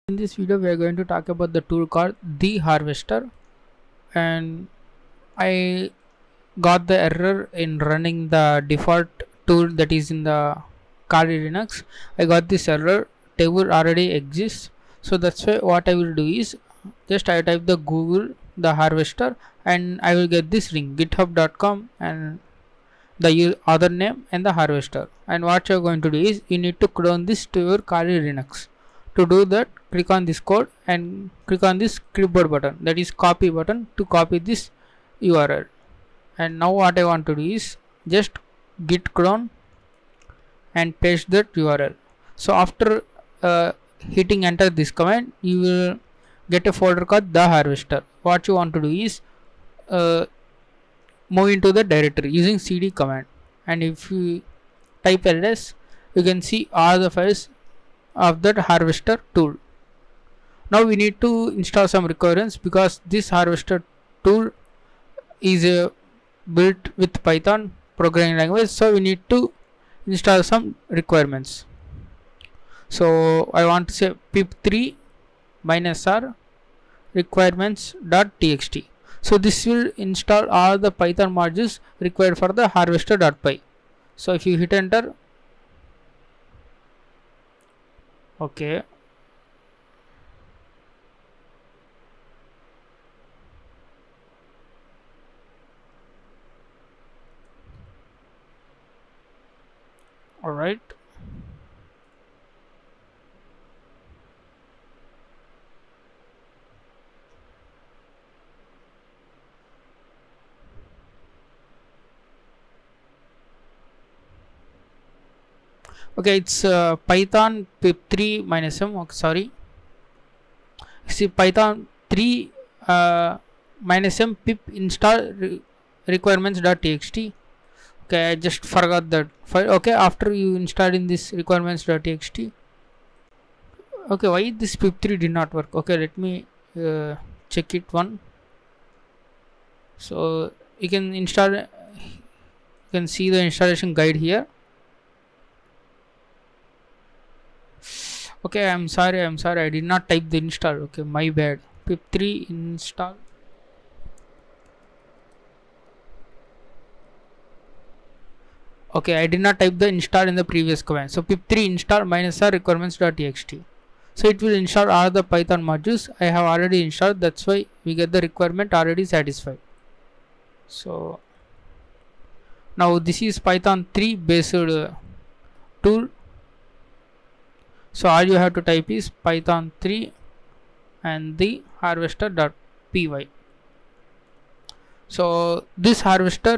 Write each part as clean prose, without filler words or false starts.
In this video we are going to talk about the tool called The Harvester, and I got the error in running the default tool that is in the Kali Linux. I got this error, table already exists, so that's why what I will do is just I type the Google The Harvester and I will get this link github.com and the other name and the harvester. And what you are going to do is you need to clone this to your Kali Linux. To do that, click on this code and click on this clipboard button, that is copy button, to copy this URL. And now what I want to do is just git clone and paste that URL. So after hitting enter this command, you will get a folder called The Harvester. What you want to do is move into the directory using cd command, and if you type ls, you can see all the files of that harvester tool. Now we need to install some requirements because this harvester tool is built with Python programming language, so we need to install some requirements. So I want to say pip3 -r requirements.txt. So this will install all the Python modules required for the harvester.py. So if you hit enter, okay, all right. Okay, it's Python pip3 -m. Okay, sorry, see Python 3 -m pip install requirements.txt. Okay, I just forgot that file. Okay, after you install in this requirements.txt, okay, why this pip3 did not work? Okay, let me check it one. So you can install, you can see the installation guide here. Okay, I'm sorry, I did not type the install. Okay, my bad. pip3 install. Okay, I did not type the install in the previous command. So pip3 install -r requirements.txt. So it will install all the Python modules I have already installed. That's why we get the requirement already satisfied. So now this is Python 3 based tool. So all you have to type is Python 3 and the harvester.py. So this harvester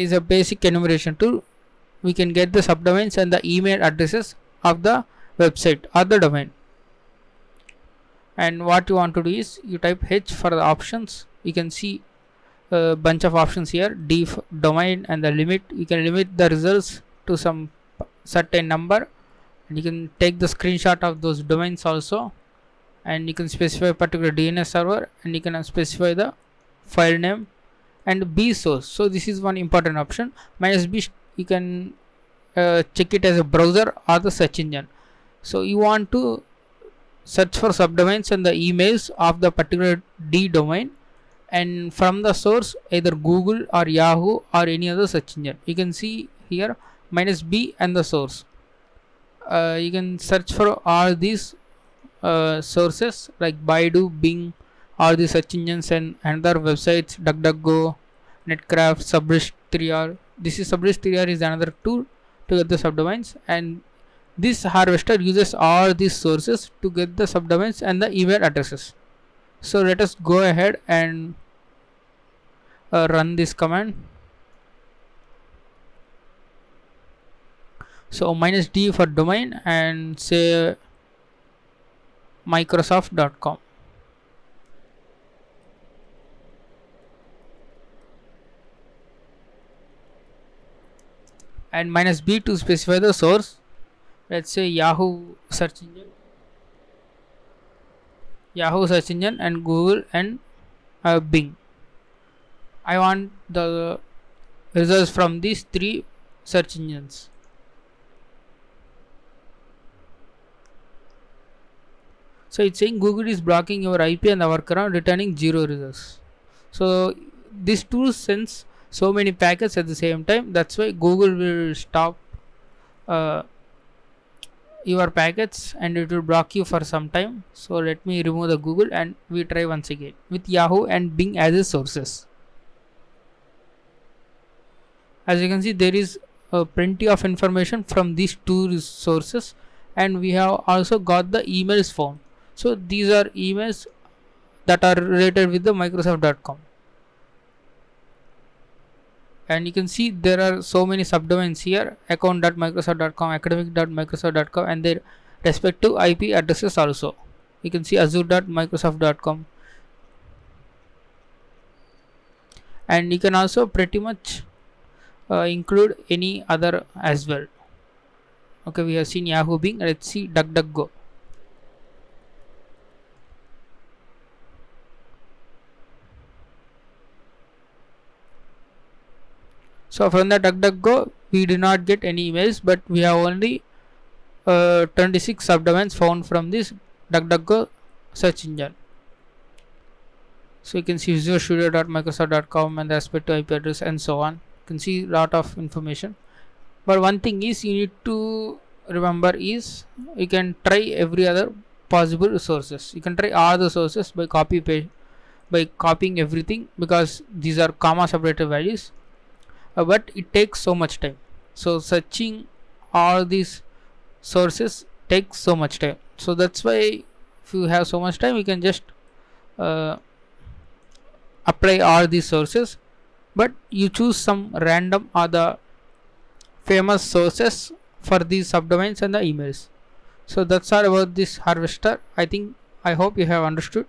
is a basic enumeration tool. We can get the subdomains and the email addresses of the website or the domain. And what you want to do is you type H for the options. You can see a bunch of options here, D for domain, and the limit. You can limit the results to some certain number, and you can take the screenshot of those domains also, and you can specify a particular DNS server, and you can specify the file name and B source. So this is one important option. -b, you can check it as a browser or the search engine. So you want to search for subdomains and the emails of the particular D domain, and from the source either Google or Yahoo or any other search engine. You can see here -b and the source. You can search for all these sources like Baidu, Bing, all the search engines and other websites, DuckDuckGo, Netcraft, Sublist3r. This is Sublist3r is another tool to get the subdomains, and this harvester uses all these sources to get the subdomains and the email addresses. So let us go ahead and run this command. So -d for domain and say microsoft.com. And -b to specify the source. Let's say Yahoo search engine, and Google and Bing. I want the results from these three search engines. So it's saying Google is blocking your IP and the workaround returning 0 results. So this tool sends so many packets at the same time. That's why Google will stop your packets and it will block you for some time. So let me remove the Google and we try once again with Yahoo and Bing as the sources. As you can see, there is plenty of information from these two sources, and we have also got the emails found. So these are emails that are related with the Microsoft.com, and you can see there are so many subdomains here: account.microsoft.com, academic.microsoft.com, and their respective IP addresses also. You can see azure.microsoft.com, and you can also pretty much include any other as well. Okay, we have seen Yahoo, Bing. Let's see DuckDuckGo. So from the DuckDuckGo, we did not get any emails, but we have only 26 subdomains found from this DuckDuckGo search engine. So you can see visualstudio.microsoft.com and the respective IP address and so on. You can see a lot of information. But one thing is you need to remember is you can try every other possible sources. You can try all the sources by copying everything, because these are comma separated values. But it takes so much time. So searching all these sources takes so much time. So that's why if you have so much time, you can just apply all these sources, but you choose some random or the famous sources for these subdomains and the emails. So that's all about this harvester. I hope you have understood.